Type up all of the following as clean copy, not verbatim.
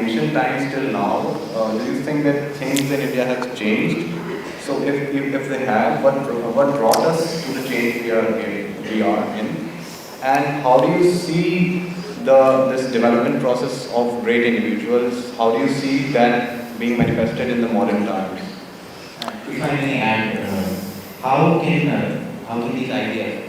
ancient times till now, do you think that things in India have changed? So if they have, what brought us to the change we are in? And how do you see this development process of great individuals? How do you see that being manifested in the modern times? If I may add, how can these ideas,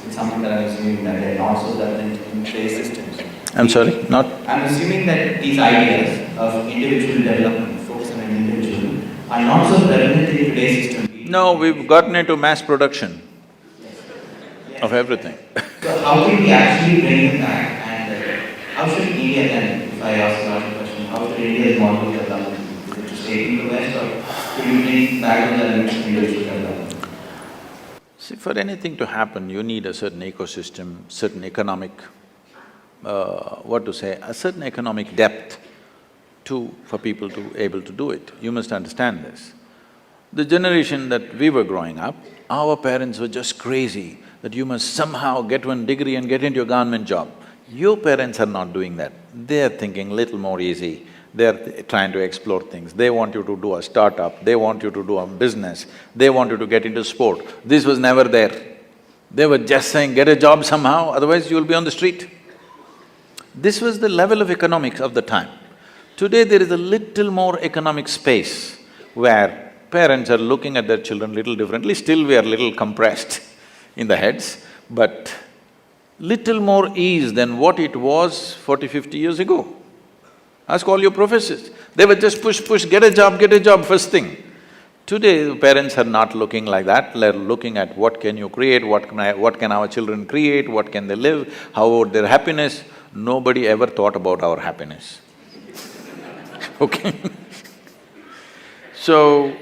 it's something that I'm assuming that they're not so prevalent in today's systems. I'm sorry, not? I'm assuming that these ideas of individual development, focus on an individual, are not so prevalent in today's system. No, we've gotten into mass production of everything. So how can we actually bring it back, and how should India then, if I ask a larger question, how should India's model of development, is it to stay in the West, or should we bring back the individual development? See, for anything to happen, you need a certain ecosystem, certain economic, a certain economic depth for people to able to do it. You must understand this. The generation that we were growing up, our parents were just crazy that you must somehow get one degree and get into a government job. Your parents are not doing that. They're thinking little more easy. They're trying to explore things. They want you to do a startup, they want you to do a business, they want you to get into sport. This was never there. They were just saying, get a job somehow, otherwise you'll be on the street. This was the level of economics of the time. Today there is a little more economic space where parents are looking at their children little differently. Still we are little compressed in the heads, but little more ease than what it was 40, 50 years ago. Ask all your professors, they were just push, get a job first thing. Today, the parents are not looking like that, they're looking at what can you create, what can our children create, what can they live, how about their happiness. Nobody ever thought about our happiness. Okay? So,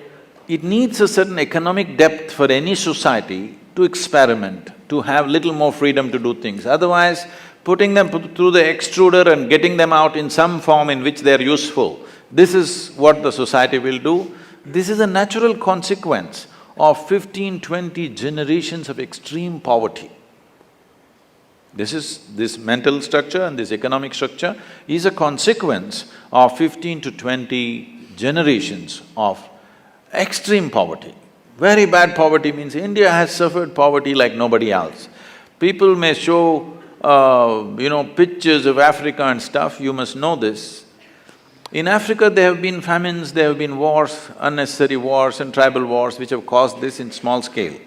it needs a certain economic depth for any society to experiment, to have little more freedom to do things. Otherwise, putting them through the extruder and getting them out in some form in which they're useful, this is what the society will do. This is a natural consequence of 15, 20 generations of extreme poverty. This mental structure and this economic structure is a consequence of 15 to 20 generations of extreme poverty. Very bad poverty means India has suffered poverty like nobody else. People may show pictures of Africa and stuff, you must know this. In Africa, there have been famines, there have been wars, unnecessary wars and tribal wars which have caused this in small scale.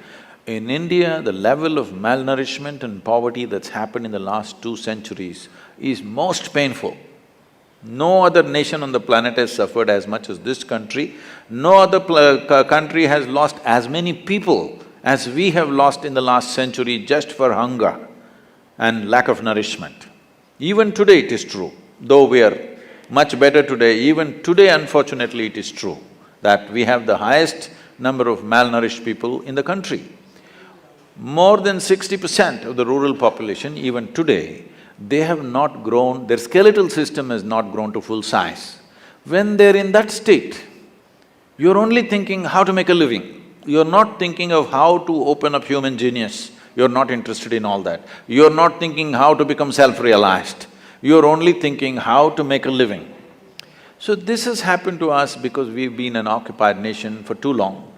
In India, the level of malnourishment and poverty that's happened in the last 2 centuries is most painful. No other nation on the planet has suffered as much as this country. No other country has lost as many people as we have lost in the last century just for hunger and lack of nourishment. Even today it is true, though we are much better today, even today unfortunately it is true that we have the highest number of malnourished people in the country. More than 60% of the rural population, even today, they have not grown, their skeletal system has not grown to full size. When they're in that state, you're only thinking how to make a living. You're not thinking of how to open up human genius. You're not interested in all that. You're not thinking how to become self-realized. You're only thinking how to make a living. So this has happened to us because we've been an occupied nation for too long.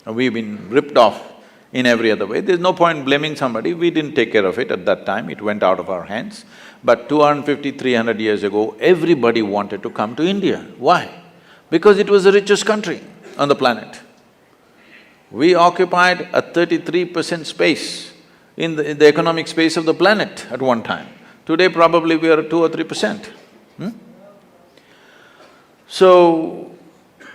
We've been ripped off in every other way. There's no point blaming somebody, we didn't take care of it at that time, it went out of our hands. But 250, 300 years ago, everybody wanted to come to India. Why? Because it was the richest country on the planet. We occupied a 33% space in the economic space of the planet at one time. Today probably we are at 2 or 3%. So,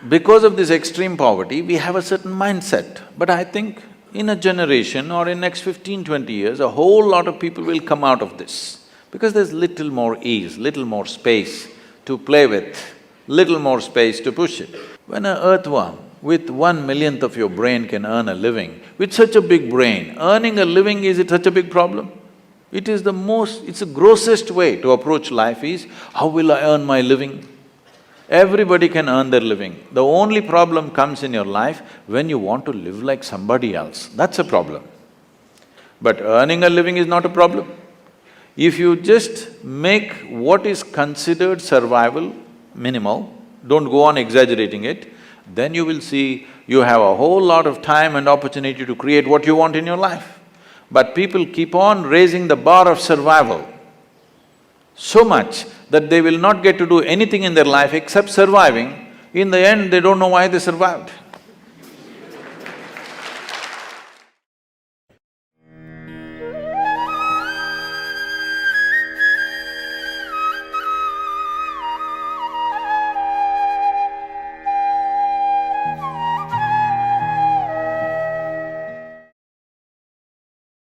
because of this extreme poverty, we have a certain mindset. But I think in a generation or in next 15, 20 years, a whole lot of people will come out of this. Because there's little more ease, little more space to play with, little more space to push it. When an earthworm with 1/1,000,000th of your brain can earn a living, with such a big brain, earning a living, is it such a big problem? It's the grossest way to approach life is, how will I earn my living? Everybody can earn their living. The only problem comes in your life when you want to live like somebody else, that's a problem. But earning a living is not a problem. If you just make what is considered survival minimal, don't go on exaggerating it, then you will see you have a whole lot of time and opportunity to create what you want in your life. But people keep on raising the bar of survival so much that they will not get to do anything in their life except surviving. In the end, they don't know why they survived.